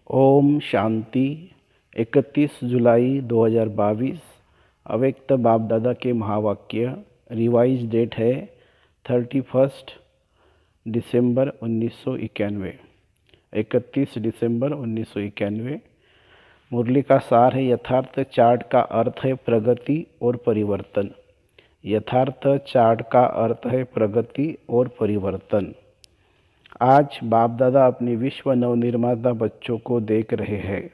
ओम शांति। 31 जुलाई 2022 अव्यक्त बाप दादा के महावाक्य। रिवाइज डेट है 31 दिसंबर 1991। 31 दिसंबर 1991। मुरली का सार है, यथार्थ चार्ट का अर्थ है प्रगति और परिवर्तन। यथार्थ चार्ट का अर्थ है प्रगति और परिवर्तन। आज बाप दादा अपने विश्व नवनिर्माता बच्चों को देख रहे हैं।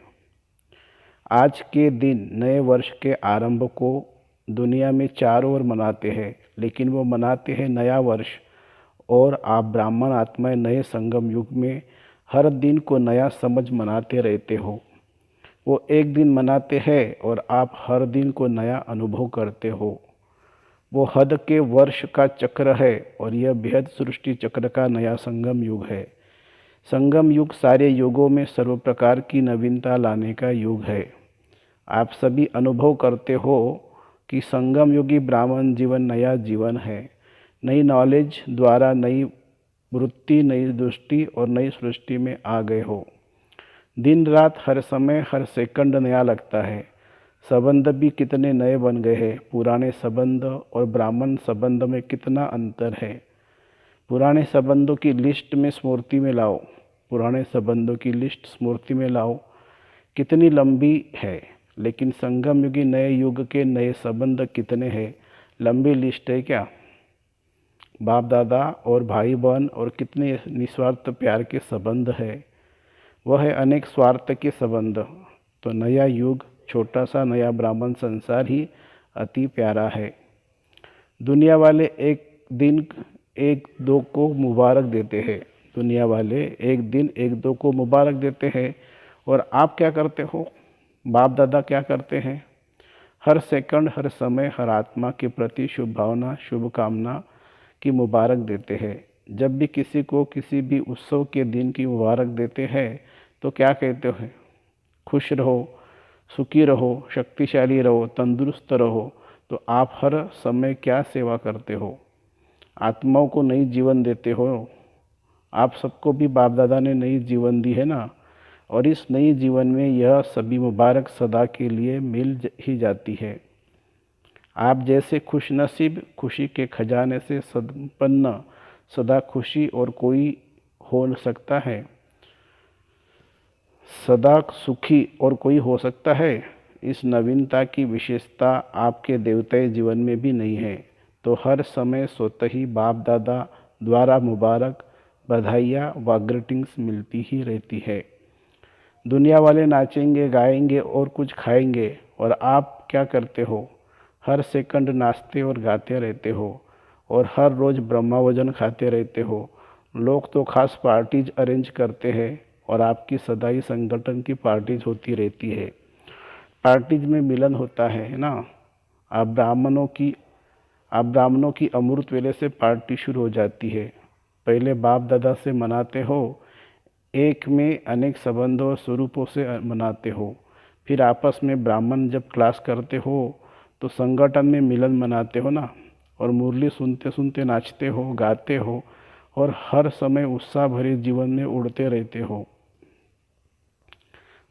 आज के दिन नए वर्ष के आरंभ को दुनिया में चारों ओर मनाते हैं, लेकिन वो मनाते हैं नया वर्ष। और आप ब्राह्मण आत्माएं नए संगम युग में हर दिन को नया समझ मनाते रहते हो। वो एक दिन मनाते हैं और आप हर दिन को नया अनुभव करते हो। वो हद के वर्ष का चक्र है और यह बेहद सृष्टि चक्र का नया संगम युग है। संगम युग सारे युगों में सर्व प्रकार की नवीनता लाने का युग है। आप सभी अनुभव करते हो कि संगम युगी ब्राह्मण जीवन नया जीवन है। नई नॉलेज द्वारा नई वृत्ति, नई दृष्टि और नई सृष्टि में आ गए हो। दिन रात हर समय हर सेकंड नया लगता है। संबंध भी कितने नए बन गए हैं। पुराने संबंध और ब्राह्मण संबंध में कितना अंतर है। पुराने संबंधों की लिस्ट में स्मृति में लाओ। पुराने संबंधों की लिस्ट स्मृति में लाओ, कितनी लंबी है। लेकिन संगम युगी नए युग के नए संबंध कितने हैं। लंबी लिस्ट है क्या। बाप दादा और भाई बहन और कितने निस्वार्थ प्यार के संबंध है। वह है अनेक स्वार्थ के संबंध। तो नया युग, छोटा सा नया ब्राह्मण संसार ही अति प्यारा है। दुनिया वाले एक दिन एक दो को मुबारक देते हैं। दुनिया वाले एक दिन एक दो को मुबारक देते हैं। और आप क्या करते हो, बाप दादा क्या करते हैं। हर सेकंड, हर समय, हर आत्मा के प्रति शुभ भावना, शुभकामना की मुबारक देते हैं। जब भी किसी को किसी भी उत्सव के दिन की मुबारक देते हैं तो क्या कहते हैं, खुश रहो, सुखी रहो, शक्तिशाली रहो, तंदुरुस्त रहो। तो आप हर समय क्या सेवा करते हो, आत्माओं को नई जीवन देते हो। आप सबको भी बाप दादा ने नई जीवन दी है ना। और इस नई जीवन में यह सभी मुबारक सदा के लिए मिल ही जाती है। आप जैसे खुश नसीब, खुशी के खजाने से संपन्न, सदा खुशी और कोई हो सकता है। सदा सुखी और कोई हो सकता है। इस नवीनता की विशेषता आपके देवताई जीवन में भी नहीं है। तो हर समय स्वतः ही बाप दादा द्वारा मुबारक, बधाइयाँ व ग्रीटिंग्स मिलती ही रहती है। दुनिया वाले नाचेंगे, गाएंगे और कुछ खाएंगे, और आप क्या करते हो, हर सेकंड नाचते और गाते रहते हो। और हर रोज़ ब्रह्मा भोजन खाते रहते हो। लोग तो खास पार्टीज अरेंज करते हैं और आपकी सदाई संगठन की पार्टीज होती रहती है। पार्टीज में मिलन होता है ना। आप ब्राह्मणों की अमृत वेले से पार्टी शुरू हो जाती है। पहले बाप दादा से मनाते हो, एक में अनेक संबंधों और स्वरूपों से मनाते हो। फिर आपस में ब्राह्मण जब क्लास करते हो तो संगठन में मिलन मनाते हो ना। और मुरली सुनते सुनते नाचते हो, गाते हो और हर समय उत्साह भरे जीवन में उड़ते रहते हो।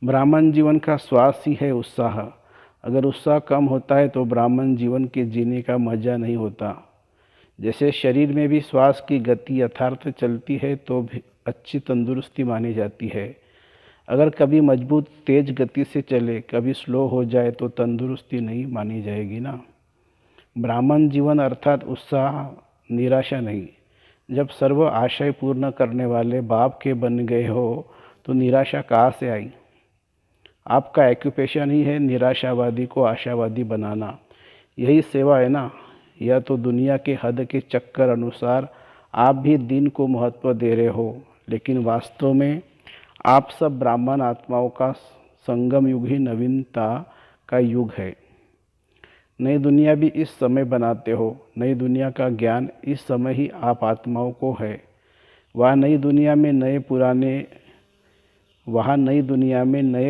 ब्राह्मण जीवन का श्वास ही है उत्साह। अगर उत्साह कम होता है तो ब्राह्मण जीवन के जीने का मजा नहीं होता। जैसे शरीर में भी श्वास की गति यथार्थ चलती है तो भी अच्छी तंदुरुस्ती मानी जाती है। अगर कभी मजबूत तेज गति से चले, कभी स्लो हो जाए तो तंदुरुस्ती नहीं मानी जाएगी ना। ब्राह्मण जीवन अर्थात उत्साह, निराशा नहीं। जब सर्व आशय पूर्ण करने वाले बाप के बन गए हो तो निराशा कहाँ से आई। आपका एक्यूपेशन ही है निराशावादी को आशावादी बनाना। यही सेवा है ना। यह तो दुनिया के हद के चक्कर अनुसार आप भी दिन को महत्व दे रहे हो, लेकिन वास्तव में आप सब ब्राह्मण आत्माओं का संगम युग ही नवीनता का युग है। नई दुनिया भी इस समय बनाते हो। नई दुनिया का ज्ञान इस समय ही आप आत्माओं को है। वहाँ नई दुनिया में नए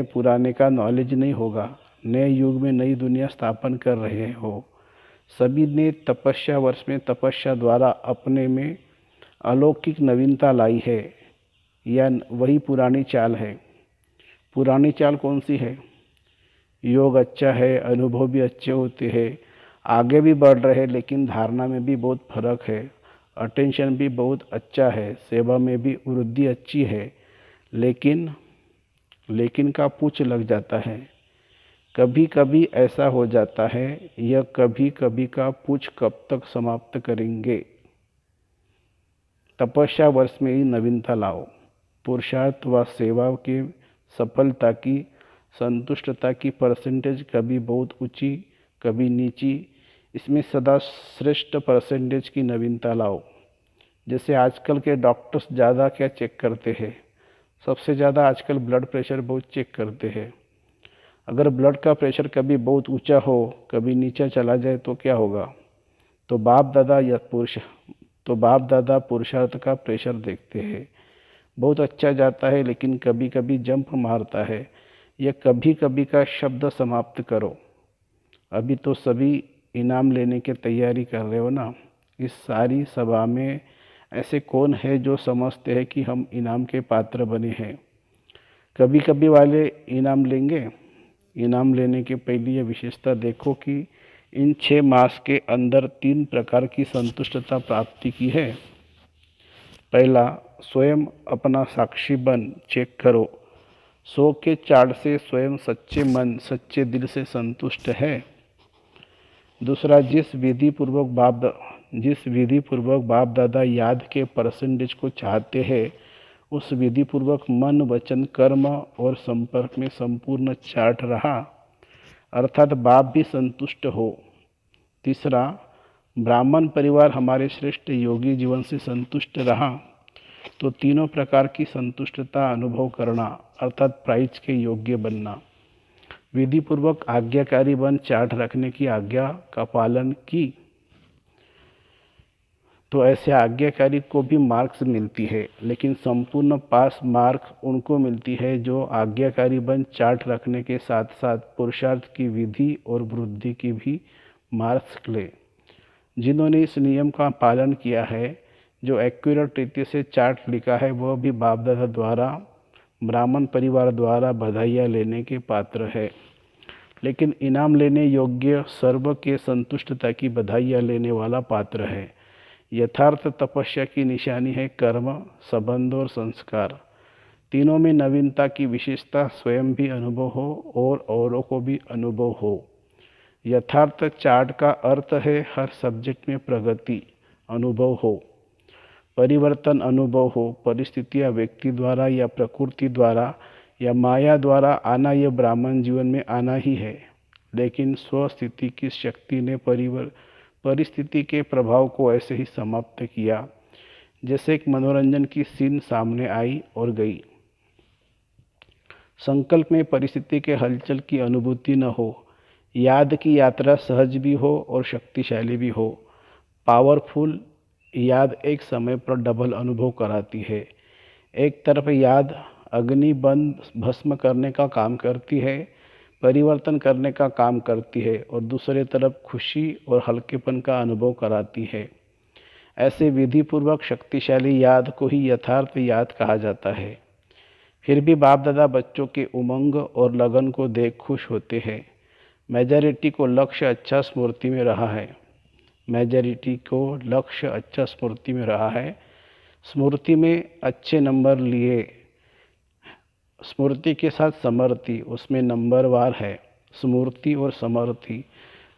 पुराने का नॉलेज नहीं होगा। नए युग में नई दुनिया स्थापन कर रहे हो। सभी ने तपस्या वर्ष में तपस्या द्वारा अपने में अलौकिक नवीनता लाई है, या वही पुरानी चाल है। पुरानी चाल कौन सी है? योग अच्छा है, अनुभव भी अच्छे होते हैं, आगे भी बढ़ रहे हैं, लेकिन धारणा में भी बहुत फर्क है, अटेंशन भी बहुत अच्छा है, सेवा में भी वृद्धि अच्छी है, लेकिन लेकिन का पूछ लग जाता है। कभी कभी ऐसा हो जाता है, यह कभी कभी का पूछ कब तक समाप्त करेंगे? तपस्या वर्ष में ही नवीनता लाओ। पुरुषार्थ व सेवा की सफलता की संतुष्टता की परसेंटेज कभी बहुत ऊंची, कभी नीची, इसमें सदा श्रेष्ठ परसेंटेज की नवीनता लाओ। जैसे आजकल के डॉक्टर्स ज़्यादा क्या चेक करते हैं? सबसे ज़्यादा आजकल ब्लड प्रेशर बहुत चेक करते हैं। अगर ब्लड का प्रेशर कभी बहुत ऊंचा हो, कभी नीचा चला जाए तो क्या होगा? तो बाप दादा पुरुषार्थ का प्रेशर देखते हैं, बहुत अच्छा जाता है, लेकिन कभी कभी जंप मारता है। यह कभी कभी का शब्द समाप्त करो। अभी तो सभी इनाम लेने की तैयारी कर रहे हो ना? इस सारी सभा में ऐसे कौन है जो समझते हैं कि हम इनाम के पात्र बने हैं? कभी कभी वाले इनाम लेंगे? इनाम लेने के पहले यह विशेषता देखो कि इन 6 मास के अंदर 3 प्रकार की संतुष्टता प्राप्ति की है। पहला, स्वयं अपना साक्षी बन चेक करो, 100 के चार्ट से स्वयं सच्चे मन सच्चे दिल से संतुष्ट है। दूसरा, जिस विधि पूर्वक बाप दादा याद के परसेंटेज को चाहते हैं, उस विधि पूर्वक मन वचन कर्म और संपर्क में संपूर्ण चार्ट रहा, अर्थात बाप भी संतुष्ट हो। तीसरा, ब्राह्मण परिवार हमारे श्रेष्ठ योगी जीवन से संतुष्ट रहा, तो तीनों प्रकार की संतुष्टता अनुभव करना, अर्थात प्राइज के योग्य बनना। विधि पूर्वक आज्ञाकारी बन चार्ट रखने की आज्ञा का पालन की, तो ऐसे आज्ञाकारी को भी मार्क्स मिलती है, लेकिन संपूर्ण पास मार्क उनको मिलती है जो आज्ञाकारी बन चार्ट रखने के साथ साथ पुरुषार्थ की विधि और वृद्धि की भी मार्क्स ले। जिन्होंने इस नियम का पालन किया है, जो एक्यूरेट रीति से चार्ट लिखा है, वह भी बाप दादा द्वारा ब्राह्मण परिवार द्वारा बधाइयाँ लेने के पात्र है। लेकिन इनाम लेने योग्य सर्व के संतुष्टता की बधाइयाँ लेने वाला पात्र है। यथार्थ तपस्या की निशानी है कर्म, संबंध और संस्कार। तीनों में नवीनता की विशेषता स्वयं भी अनुभव हो और औरों को भी अनुभव हो। यथार्थ चार्ट का अर्थ है हर सब्जेक्ट में प्रगति अनुभव हो, परिवर्तन अनुभव हो। परिस्थितियाँ व्यक्ति द्वारा या प्रकृति द्वारा या माया द्वारा आना, यह ब्राह्मण जीवन में आना ही है, लेकिन स्वस्थिति की शक्ति ने परिस्थिति के प्रभाव को ऐसे ही समाप्त किया जैसे एक मनोरंजन की सीन सामने आई और गई। संकल्प में परिस्थिति के हलचल की अनुभूति न हो, याद की यात्रा सहज भी हो और शक्तिशाली भी हो। पावरफुल याद एक समय पर डबल अनुभव कराती है। एक तरफ याद अग्नि बंद भस्म करने का काम करती है, परिवर्तन करने का काम करती है, और दूसरे तरफ खुशी और हल्केपन का अनुभव कराती है। ऐसे विधि पूर्वक शक्तिशाली याद को ही यथार्थ याद कहा जाता है। फिर भी बाप दादा बच्चों के उमंग और लगन को देख खुश होते हैं। मेजॉरिटी को लक्ष्य अच्छा स्मृति में रहा है। स्मृति में अच्छे नंबर लिए, स्मृति के साथ समृद्धि, उसमें नंबरवार है। स्मृति और समृद्धि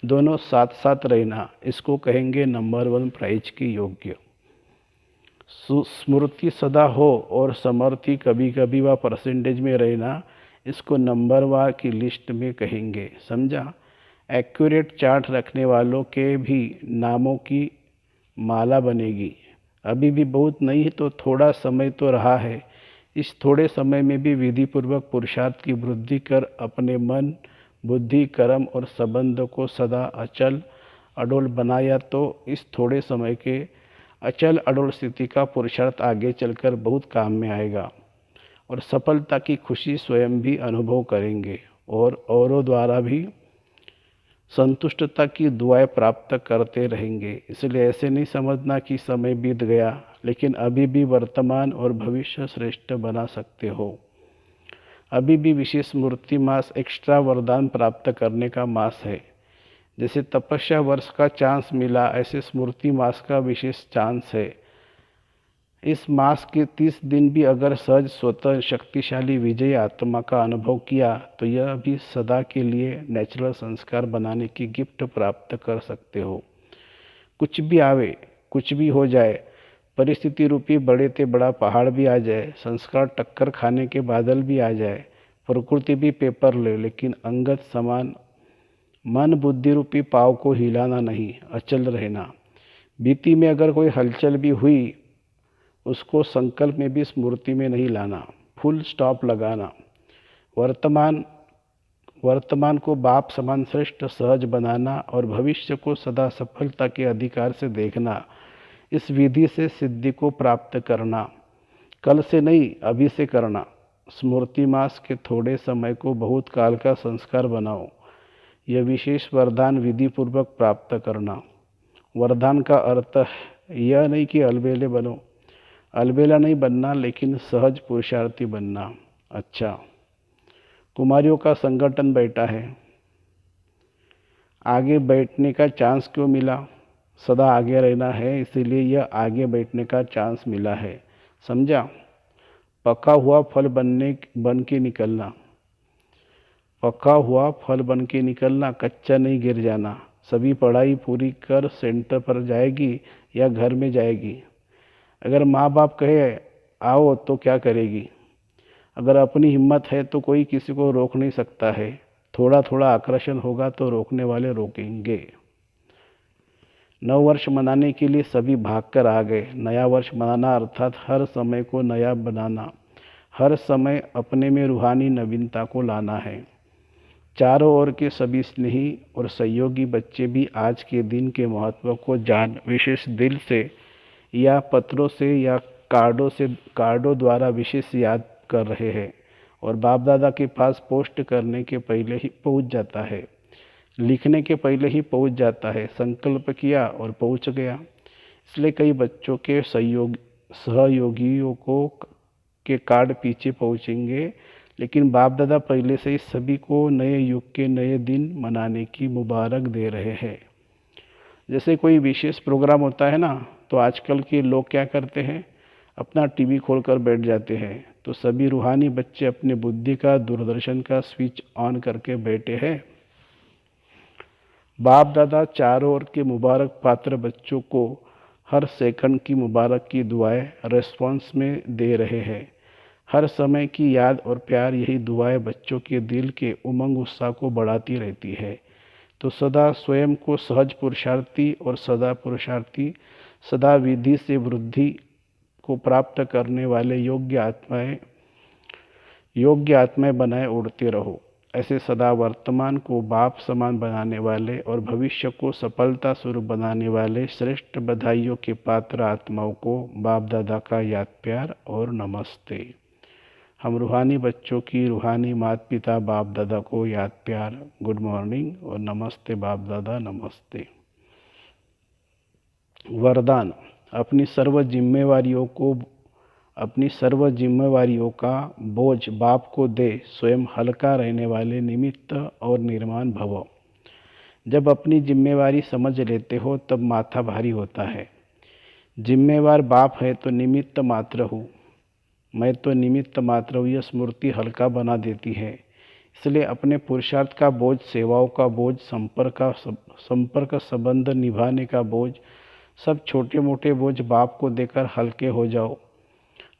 दोनों साथ साथ रहना, इसको कहेंगे नंबर 1 प्राइज के योग्य। स्मृति सदा हो और समृद्धि कभी कभी वह परसेंटेज में रहना, इसको नंबरवार की लिस्ट में कहेंगे। समझा? एक्यूरेट चार्ट रखने वालों के भी नामों की माला बनेगी। अभी भी बहुत नहीं तो थोड़ा समय तो रहा है। इस थोड़े समय में भी विधि पूर्वक पुरुषार्थ की वृद्धि कर अपने मन, बुद्धि, कर्म और संबंध को सदा अचल अडोल बनाया, तो इस थोड़े समय के अचल अडोल स्थिति का पुरुषार्थ आगे चलकर बहुत काम में आएगा और सफलता की खुशी स्वयं भी अनुभव करेंगे और औरों द्वारा भी संतुष्टता की दुआएं प्राप्त करते रहेंगे। इसलिए ऐसे नहीं समझना कि समय बीत गया, लेकिन अभी भी वर्तमान और भविष्य श्रेष्ठ बना सकते हो। अभी भी विशेष स्मृति मास एक्स्ट्रा वरदान प्राप्त करने का मास है। जैसे तपस्या वर्ष का चांस मिला, ऐसे स्मृति मास का विशेष चांस है। इस मास के 30 दिन भी अगर सहज स्वतः शक्तिशाली विजयी आत्मा का अनुभव किया तो यह भी सदा के लिए नेचुरल संस्कार बनाने की गिफ्ट प्राप्त कर सकते हो। कुछ भी आवे, कुछ भी हो जाए, परिस्थिति रूपी बड़े ते बड़ा पहाड़ भी आ जाए, संस्कार टक्कर खाने के बादल भी आ जाए, प्रकृति भी पेपर ले, लेकिन अंगत समान मन बुद्धि रूपी पाव को हिलाना नहीं, अचल रहना। बीती में अगर कोई हलचल भी हुई, उसको संकल्प में भी स्मृति में नहीं लाना, फुल स्टॉप लगाना। वर्तमान को बाप समान श्रेष्ठ सहज बनाना और भविष्य को सदा सफलता के अधिकार से देखना, इस विधि से सिद्धि को प्राप्त करना। कल से नहीं, अभी से करना। स्मृति मास के थोड़े समय को बहुत काल का संस्कार बनाओ। यह विशेष वरदान विधि पूर्वक प्राप्त करना। वरदान का अर्थ यह नहीं कि अलबेले बनो, अलबेला नहीं बनना, लेकिन सहज पुरुषार्थी बनना। अच्छा, कुमारियों का संगठन बैठा है, आगे बैठने का चांस क्यों मिला? सदा आगे रहना है, इसीलिए यह आगे बैठने का चांस मिला है। समझा? पका हुआ फल बन के निकलना, पका हुआ फल बन के निकलना, कच्चा नहीं गिर जाना। सभी पढ़ाई पूरी कर सेंटर पर जाएगी या घर में जाएगी? अगर माँ बाप कहे आओ तो क्या करेगी? अगर अपनी हिम्मत है तो कोई किसी को रोक नहीं सकता है। थोड़ा थोड़ा आकर्षण होगा तो रोकने वाले रोकेंगे। नव वर्ष मनाने के लिए सभी भागकर आ गए। नया वर्ष मनाना अर्थात हर समय को नया बनाना, हर समय अपने में रूहानी नवीनता को लाना है। चारों ओर के सभी स्नेही और सहयोगी बच्चे भी आज के दिन के महत्व को जान विशेष दिल से या पत्रों से या कार्डों द्वारा विशेष याद कर रहे हैं और बाप दादा के पास पोस्ट करने के पहले ही पहुंच जाता है, लिखने के पहले ही पहुंच जाता है। संकल्प किया और पहुंच गया। इसलिए कई बच्चों के सहयोगियों के कार्ड पीछे पहुंचेंगे, लेकिन बाप दादा पहले से ही सभी को नए युग के नए दिन मनाने की मुबारक दे रहे हैं। जैसे कोई विशेष प्रोग्राम होता है ना, तो आजकल के लोग क्या करते हैं, अपना टीवी खोलकर बैठ जाते हैं। तो सभी रूहानी बच्चे अपने बुद्धि का दूरदर्शन का स्विच ऑन करके बैठे हैं। बाप दादा चारों ओर के मुबारक पात्र बच्चों को हर सेकंड की मुबारक की दुआएं रेस्पॉन्स में दे रहे हैं। हर समय की याद और प्यार, यही दुआएं बच्चों के दिल के उमंग उत्साह को बढ़ाती रहती है। तो सदा स्वयं को सहज पुरुषार्थी और सदा पुरुषार्थी, सदा विधि से वृद्धि को प्राप्त करने वाले योग्य आत्माएं बनाए उड़ते रहो। ऐसे सदा वर्तमान को बाप समान बनाने वाले और भविष्य को सफलता स्वरूप बनाने वाले श्रेष्ठ बधाइयों के पात्र आत्माओं को बाप दादा का याद प्यार और नमस्ते। हम रूहानी बच्चों की रूहानी माता पिता बाप दादा को याद प्यार, गुड मॉर्निंग और नमस्ते बाप दादा, नमस्ते। वरदान: अपनी सर्व जिम्मेवारियों का बोझ बाप को दे, स्वयं हल्का रहने वाले निमित्त और निर्माण भव। जब अपनी जिम्मेवारी समझ लेते हो तब माथा भारी होता है। जिम्मेवार बाप है तो निमित्त मात्र हूँ, मैं तो निमित्त मात्र हूँ, यह स्मृति हल्का बना देती है। इसलिए अपने पुरुषार्थ का बोझ, सेवाओं का बोझ, संपर्क संबंध निभाने का बोझ, सब छोटे मोटे बोझ बाप को देकर हल्के हो जाओ।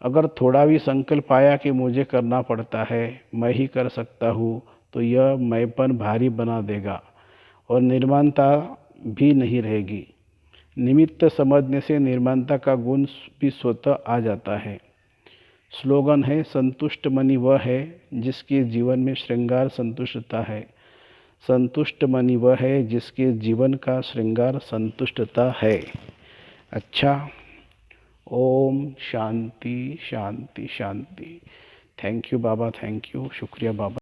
अगर थोड़ा भी संकल्प आया कि मुझे करना पड़ता है, मैं ही कर सकता हूँ, तो यह मैंपन भारी बना देगा और निर्माणता भी नहीं रहेगी। निमित्त समझने से निर्माणता का गुण भी स्वतः आ जाता है। स्लोगन है, संतुष्ट मनी वह है जिसके जीवन में श्रृंगार संतुष्टता है। संतुष्ट मनी वह है जिसके जीवन का श्रृंगार संतुष्टता है। अच्छा, ओम शांति शांति शांति। थैंक यू बाबा, थैंक यू, शुक्रिया बाबा।